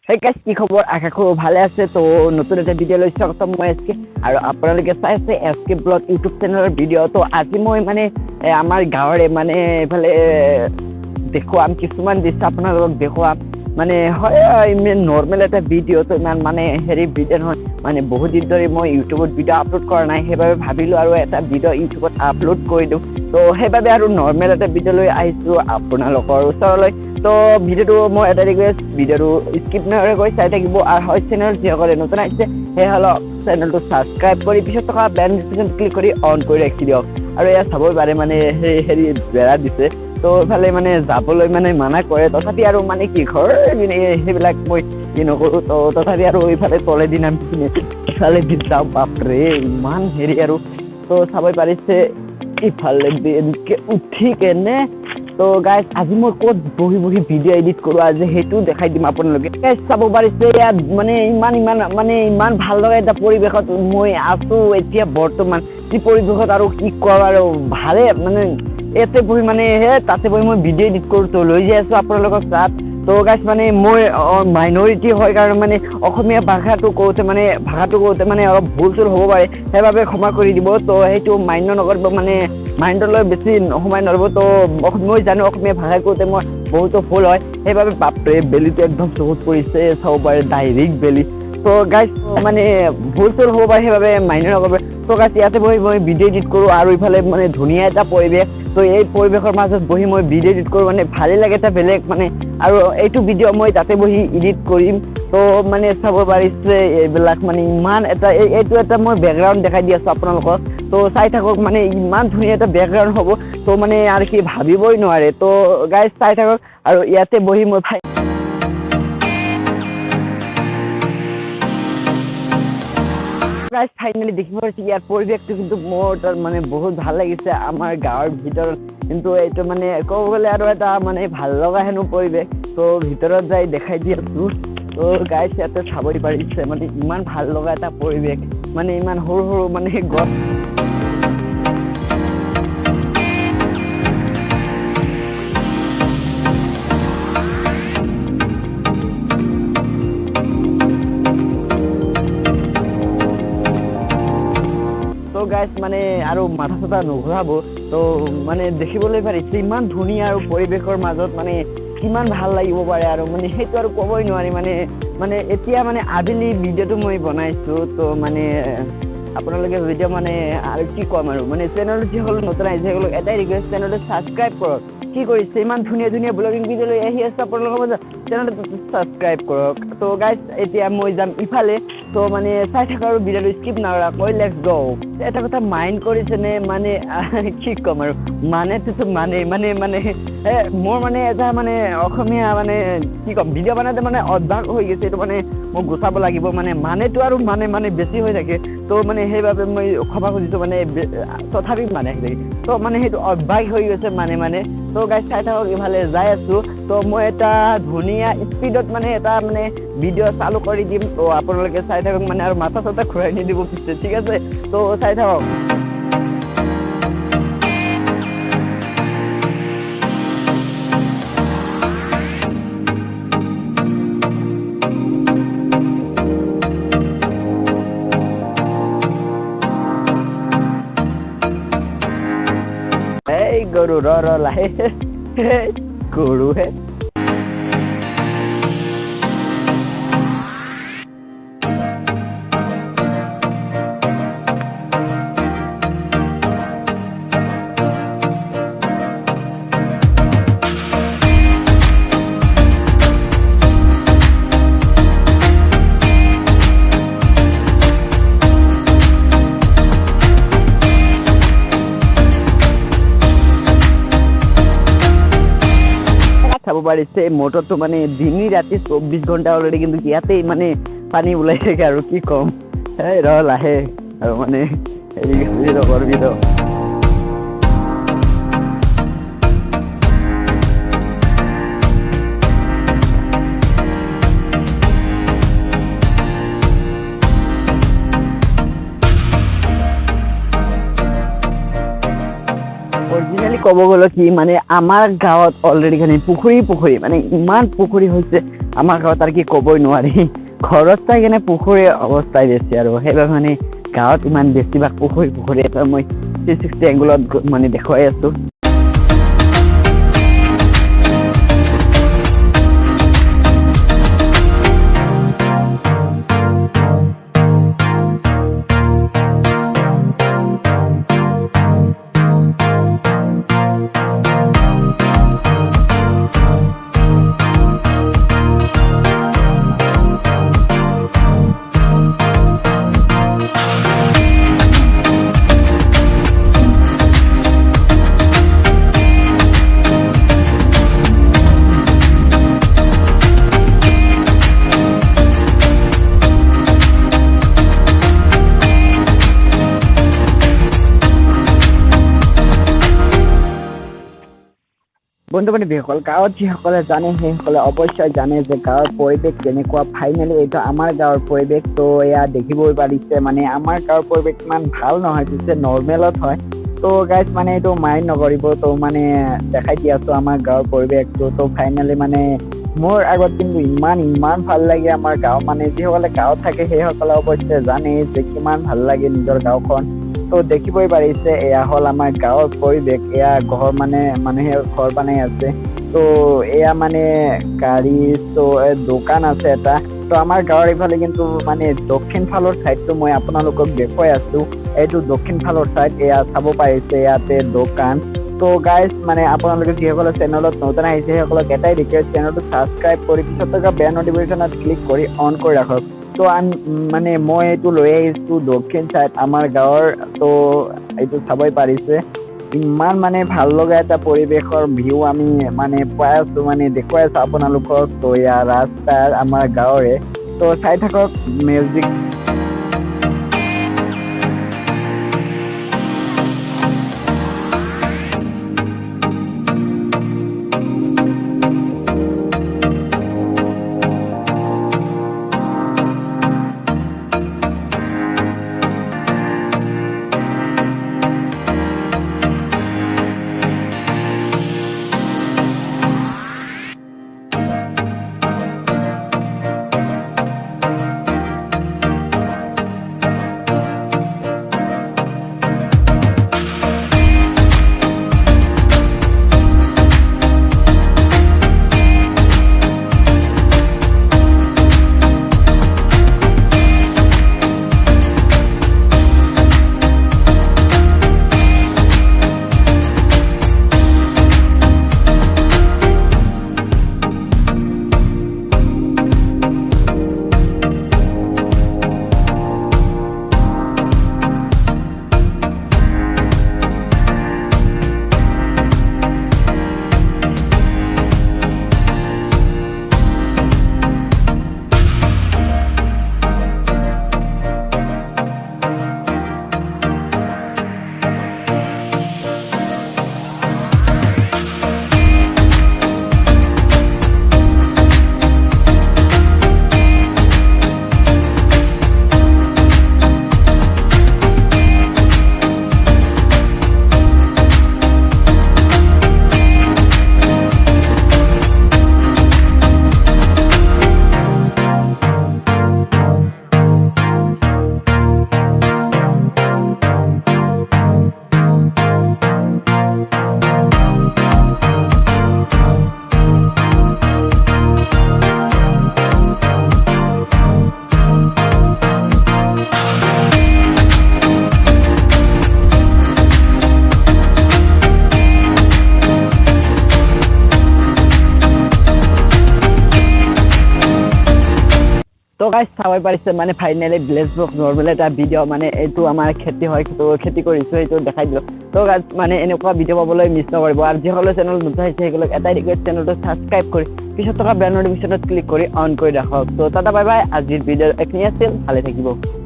Hey guys, কি খবৰ? আশা কৰো ভালে আছে। তো নতুন এটা ভিডিও লৈ স্বাগতম মই এসকে আৰু আপোনালোকে চাই আছে এসকে ব্লগ ইউটিউব চেনেলৰ ভিডিও। তো আজি মই মানে আমাৰ গাঁৱৰে মানে এফালে দেখুৱাম কিছুমান দৃশ্য আপোনালোকক দেখুৱাম। মানে হয় ইমান নৰ্মেল এটা ভিডিও, তো ইমান মানে হেৰি ভিডিও নহয়, মানে বহুত দিন ধৰি মই ইউটিউবত ভিডিও আপলোড কৰা নাই, সেইবাবে ভাবিলো আৰু এটা ভিডিও ইউটিউবত আপলোড কৰি দিওঁ। তো সেইবাবে আৰু নৰ্মেল এটা ভিডিও লৈ আহিছোঁ আপোনালোকৰ ওচৰলৈ। তো ভিডিওটো মই এটা ৰিকুৱেষ্ট, ভিডিওটো স্কিপ নকৰাকৈ চাই থাকিব আৰু হয় চেনেল যিসকলে নতুন আহিছে সেই হল চেনেলটো ছাবস্ক্ৰাইব কৰি পিছত থকা বেল নটিফিকেশ্যন ক্লিক কৰি অন কৰি ৰাখি দিয়ক। আৰু এয়া চাবই পাৰে মানে হেৰি বেৰা দিছে, তো এইফালে মানে যাবলৈ মানে মানা কৰে, তথাপি আৰু মানে কি ঘৰ সেইবিলাক মই কি নকৰোঁ। তো তথাপি আৰু এইফালে তলেদি নামি কিনে ইফালে দি যাওঁ। বাপৰে ইমান হেৰি আৰু তো চাবই পাৰিছে ইফালে এনেকৈ উঠি কেনে। তো গাইজ আজি মই ক'ত বহি বহি ভিডিও এডিট কৰোঁ আজি সেইটো দেখাই দিম আপোনালোকে। গাইজ চাব পাৰিছে ইয়াত মানে ইমান ভাল লগা এটা পৰিৱেশত মই আছোঁ এতিয়া বৰ্তমান। যি পৰিৱেশত আৰু কি কোৱা আৰু ভালে মানে ইয়াতে বহি মানে তাতে বহি মই ভিডিও এডিট কৰোঁ। তো লৈ যাই আছোঁ আপোনালোকক তাত। তো গাইজ মানে মই মাইনৰিটি হয় কাৰণে মানে অসমীয়া ভাষাটো কওঁতে মানে অলপ ভুল চুল হ'ব পাৰে, সেইবাবে ক্ষমা কৰি দিব। তো সেইটো মান্য নকৰিব, মানে মাইণ্ডলৈ বেছি সোমাই নল'ব। তো মই জানো অসমীয়া ভাষা কওঁতে মই বহুতো ভুল হয়, সেইবাবে বাপৰে বেলিটো একদম চকুত পৰিছে, চাব পাৰে ডাইৰেক্ট বেলি। তো গাইজ মানে ভুল চুল হ'ব পাৰে, সেইবাবে মান্য নকৰিব। তো গাইজ ইয়াতে বহি মই ভিডিও এডিট কৰোঁ আৰু ইফালে মানে ধুনীয়া এটা পৰিৱেশ। তো এই পৰিৱেশৰ মাজত বহি মই ভিডিও এডিট কৰোঁ, মানে ভালেই লাগে এটা বেলেগ মানে। আৰু এইটো ভিডিও মই তাতে বহি এডিট কৰিম। তো মানে চাব পাৰিছে এইবিলাক মানে ইমান এটা এইটো এটা মই বেকগ্ৰাউণ্ড দেখাই দি আছোঁ আপোনালোকক। তো চাই থাকক, মানে ইমান ধুনীয়া এটা বেকগ্ৰাউণ্ড হ'ব, তো মানে আৰু কি ভাবিবই নোৱাৰে। তো গাইজ চাই থাকক আৰু ইয়াতে বহি মই ফাইনেলি দেখিব পাৰিছে ইয়াৰ পৰিৱেশটো কিন্তু মোৰ তাত মানে বহুত ভাল লাগিছে আমাৰ গাঁৱৰ ভিতৰত। কিন্তু এইটো মানে ক'ব গ'লে আৰু এটা মানে ভাল লগা হেনো পৰিৱেশ। তো ভিতৰত যাই দেখাই দি আছোঁ। তো গাইজ ইয়াতে চাবই পাৰিছে মানে ইমান ভাল লগা এটা পৰিৱেশ, মানে ইমান সৰু সৰু মানে গছ। তো গাইজ মানে আৰু মাথা চাথা নুঘূৰাব। তো মানে দেখিবলৈ পাৰিছে ইমান ধুনীয়া আৰু পৰিৱেশৰ মাজত মানে কিমান ভাল লাগিব পাৰে আৰু মানে সেইটো আৰু ক'বই নোৱাৰি। মানে এতিয়া মানে আবেলি ভিডিঅ'টো মই বনাইছোঁ। তো মানে আপোনালোকে ভিডিঅ' মানে আৰু কি ক'ম আৰু মানে চেনেলটো যিসকল নতুন আহিছে সেইসকলক এটাই ৰিকুৱেষ্ট, চেনেলটো ছাবস্ক্ৰাইব কৰক। কি কৰিছে ইমান ধুনীয়া ধুনীয়া ব্লগিং ভিডিঅ' লৈ আহি আছে আপোনালোকৰ মাজত, চেনেলটো ছাবস্ক্ৰাইব কৰক। তো গাইজ এতিয়া মই যাম ইফালে। তো মানে চাই থাকা আৰু ভিডিঅ'টো স্কিপ নকৰাকৈ লেটছ গ'। এটা কথা মাইণ্ড কৰিছেনে, মানে কি ক'ম আৰু মানেটোতো মানে মোৰ মানে এটা মানে অসমীয়া মানে কি ক'ম ভিডিঅ' বনাওঁতে মানে অভ্যাস হৈ গৈছে, এইটো মানে মই গুচাব লাগিব। মানেটো আৰু মানে বেছি হৈ থাকে। তো মানে সেইবাবে মই ক্ষমা খুজিছোঁ, মানে তথাপি মানে তো মানে সেইটো অভ্যাস হৈ গৈছে মানে। তো গাইজ চাই থাকক ইফালে যাই আছোঁ। তো মই এটা ধুনীয়া স্পীডত মানে এটা মানে ভিডিঅ' চালু কৰি দিম। তো আপোনালোকে চাই থাকক মানে আৰু মাথা চাথা ঘূৰাই নিদিব পিছে, ঠিক আছে? তো চাই থাকক। এই গৰু ৰ লাহে গৰুহে। চাব পাৰিছে মটৰটো মানে দিনে ৰাতি 24 ঘণ্টা অলৰেডি কিন্তু ইয়াতেই মানে পানী ওলাই থাকে আৰু কি ক'ম। এই ৰ লাহে আৰু মানে হেৰি কৰবি ৰ। অৰিজিনেলি ক'ব গ'লে কি মানে আমাৰ গাঁৱত অলৰেডি খানি পুখুৰী মানে ইমান পুখুৰী হৈছে আমাৰ গাঁৱত আৰু কি ক'বই নোৱাৰি ঘৰত চাই কেনে পুখুৰীৰ অৱস্থাই বেছি আৰু সেইবাবে মানে গাঁৱত ইমান বেছিভাগ পুখুৰী এটা মই 360 এংগলত মানে দেখুৱাই আছো বন্ধু-বান্ধৱীসকল গাঁৱত যিসকলে জানে সেইসকলে অৱশ্যই জানে যে গাঁৱৰ পৰিৱেশ কেনেকুৱা ফাইনেলি এইটো আমাৰ গাঁৱৰ পৰিৱেশ তো এয়া দেখিবই পাৰিছে মানে আমাৰ গাঁৱৰ পৰিৱেশ ইমান ভাল নহয় পিছে নৰ্মেলত হয় তো গাইজ মানে এইটো মাইণ্ড নকৰিব তো মানে দেখাই দি আছো আমাৰ গাঁৱৰ পৰিৱেশটো তো ফাইনেলি মানে মোৰ আগত কিন্তু ইমান ভাল লাগে আমাৰ গাঁও মানে যিসকলে গাঁৱত থাকে সেইসকলে অৱশ্যে জানে যে কিমান ভাল লাগে নিজৰ গাঁওখন তো দেখিবই পাৰিছে এয়া হ'ল আমাৰ গাঁৱৰ পৰিৱেশ এয়া ঘৰ মানে মানুহে ঘৰ বনাই আছে তো এয়া মানে গাড়ী তো দোকান আছে এটা তো আমাৰ গাঁৱৰ এইফালে কিন্তু মানে দক্ষিণ ফালৰ চাইডটো মই আপোনালোকক দেখুৱাই আছো এইটো দক্ষিণ ফালৰ চাইড এয়া চাব পাৰিছে ইয়াতে দোকান তো গাইজ মানে আপোনালোকে যিসকলে চেনেলত নতুন আহিছে সেইসকলক এটাই ৰিকুৱেষ্ট চেনেলটো ছাবস্ক্ৰাইব কৰি পিছত থকা বেল নটিফিকেশ্যনত ক্লিক কৰি অন কৰি ৰাখক তো মানে মই এইটো লৈ আহিছোঁ দক্ষিণ চাইড আমাৰ গাঁৱৰ তো এইটো চাবই পাৰিছে ইমান মানে ভাল লগা এটা পৰিৱেশৰ ভিউ আমি মানে পাই আছো মানে দেখুৱাই আছো আপোনালোকক তো এয়া ৰাস্তাৰ আমাৰ গাঁৱৰে তো চাই থাকক মিউজিক তো গাইজ চাবই পাৰিছে মানে ফাইনেলি ভিলেজ ব্লগ নৰ্মেল এটা ভিডিঅ' মানে এইটো আমাৰ খেতি হয় তো খেতি কৰিছোঁ এইটো দেখাই দিলোঁ তো গাইজ মানে এনেকুৱা ভিডিঅ' পাবলৈ মিছ নকৰিব আৰু যিসকলে চেনেল নতুন আহিছে সেইসকলক এটাই ৰিকুৱেষ্ট চেনেলটো ছাবস্ক্ৰাইব কৰি পিছত থকা বেল নটিফিকেশ্যনত ক্লিক কৰি অন কৰি ৰাখক তো টাটা বাই বাই আজিৰ ভিডিঅ' এইখিনি আছিল ভালে থাকিব